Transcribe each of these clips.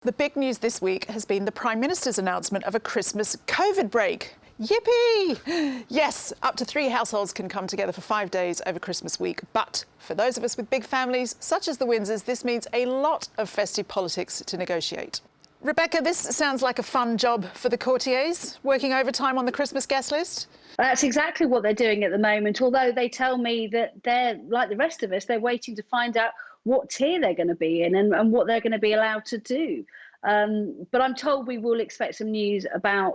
The big news this week has been the Prime Minister's announcement of a Christmas COVID break. Yippee! Yes, up to 3 households can come together for 5 days over Christmas week. But for those of us with big families, such as the Windsors, this means a lot of festive politics to negotiate. Rebecca, this sounds like a fun job for the courtiers, working overtime on the Christmas guest list. That's exactly what they're doing at the moment, although they tell me that they're, like the rest of us, they're waiting to find out what tier they're going to be in and what they're going to be allowed to do. But I'm told we will expect some news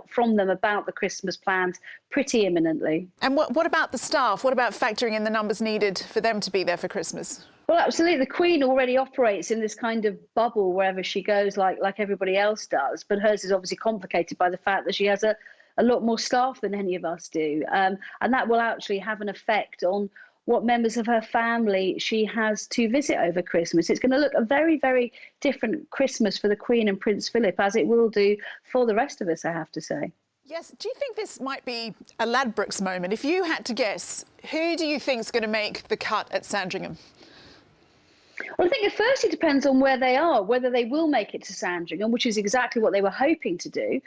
from them about the Christmas plans pretty imminently. And what about the staff? What about factoring in the numbers needed for them to be there for Christmas? Well, absolutely. The Queen already operates in this kind of bubble wherever she goes, like everybody else does. But hers is obviously complicated by the fact that she has a lot more staff than any of us do. And that will actually have an effect on what members of her family she has to visit over Christmas. It's going to look a very, very different Christmas for the Queen and Prince Philip, as it will do for the rest of us, I have to say. Yes. Do you think this might be a Ladbrokes moment? If you had to guess, who do you think is going to make the cut at Sandringham? Well, I think at first it depends on where they are, whether they will make it to Sandringham, which is exactly what they were hoping to do,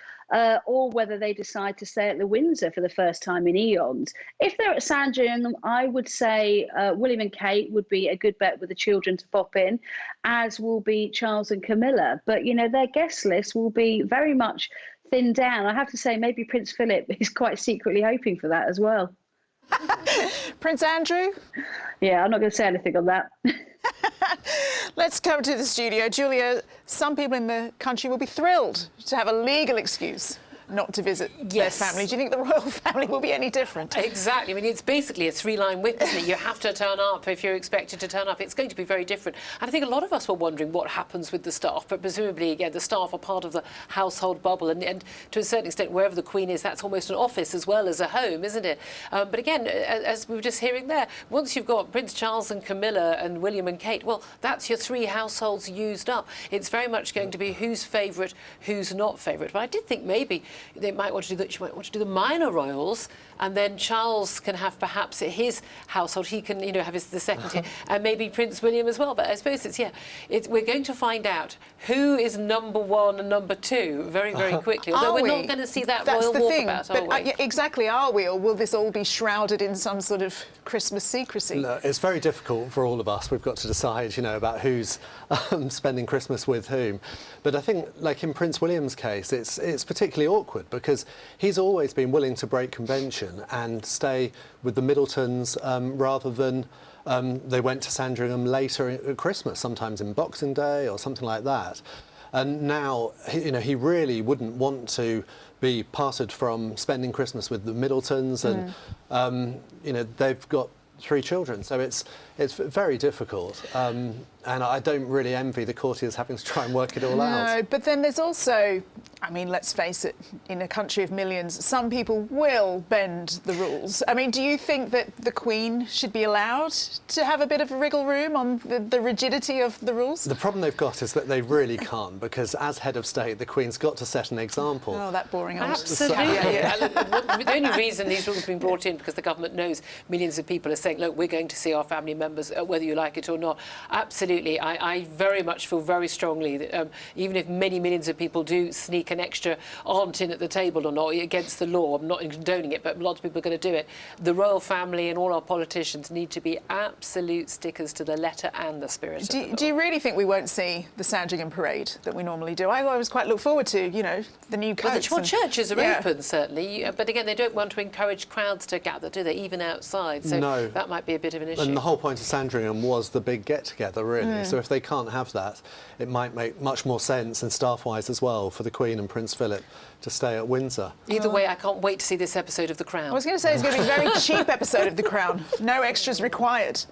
or whether they decide to stay at the Windsor for the first time in eons. If they're at Sandringham, I would say William and Kate would be a good bet with the children to pop in, as will be Charles and Camilla. But, you know, their guest list will be very much thinned down. I have to say maybe Prince Philip is quite secretly hoping for that as well. Prince Andrew? Yeah, I'm not going to say anything on that. Let's come to the studio. Julia, some people in the country will be thrilled to have a legal excuse not to visit their family. Do you think the royal family will be any different? Exactly. I mean, it's basically a 3-line whip, isn't it? You have to turn up if you're expected to turn up. It's going to be very different. And I think a lot of us were wondering what happens with the staff, but presumably, again, the staff are part of the household bubble. And to a certain extent, wherever the Queen is, that's almost an office as well as a home, isn't it? But again, as we were just hearing there, once you've got Prince Charles and Camilla and William and Kate, well, that's your 3 households used up. It's very much going to be who's favourite, who's not favourite. But I did think maybe they might want to do that. She might want to do the minor royals, and then Charles can have perhaps his household. He can, you know, have the second tier, and maybe Prince William as well. But I suppose we're going to find out who is number 1 and number 2 very, very quickly. Although we're not going to see that royal walkabout, are we? Exactly, are we? Or will this all be shrouded in some sort of Christmas secrecy? No, it's very difficult for all of us. We've got to decide, you know, about who's spending Christmas with whom. But I think, like in Prince William's case, it's particularly awkward because he's always been willing to break convention and stay with the Middletons rather than they went to Sandringham later at Christmas, sometimes in Boxing Day or something like that. And now, you know, he really wouldn't want to be parted from spending Christmas with the Middletons, and you know, they've got 3 children, so it's very difficult. And I don't really envy the courtiers having to try and work it all out. No, but then there's also, I mean, let's face it, in a country of millions, some people will bend the rules. I mean, do you think that the Queen should be allowed to have a bit of wriggle room on the rigidity of the rules? The problem they've got is that they really can't, because as head of state, the Queen's got to set an example. Oh, that boring answer. Absolutely. The only reason these rules have been brought in because the government knows millions of people are saying, look, we're going to see our family members, whether you like it or not. Absolutely. I very much feel very strongly that even if many millions of people do sneak an extra aunt in at the table or not, against the law, I'm not condoning it, but lots of people are going to do it, the royal family and all our politicians need to be absolute stickers to the letter and the spirit. Do you really think we won't see the Sandringham parade that we normally do? I always quite look forward to, you know, the new coats. Well, churches are open, certainly, but again, they don't want to encourage crowds to gather, do they, even outside? So that might be a bit of an issue. And the whole point of Sandringham was the big get-together, really. So if they can't have that, it might make much more sense, and staff-wise as well, for the Queen and Prince Philip to stay at Windsor. Either way, I can't wait to see this episode of The Crown. I was going to say it's going to be a very cheap episode of The Crown. No extras required.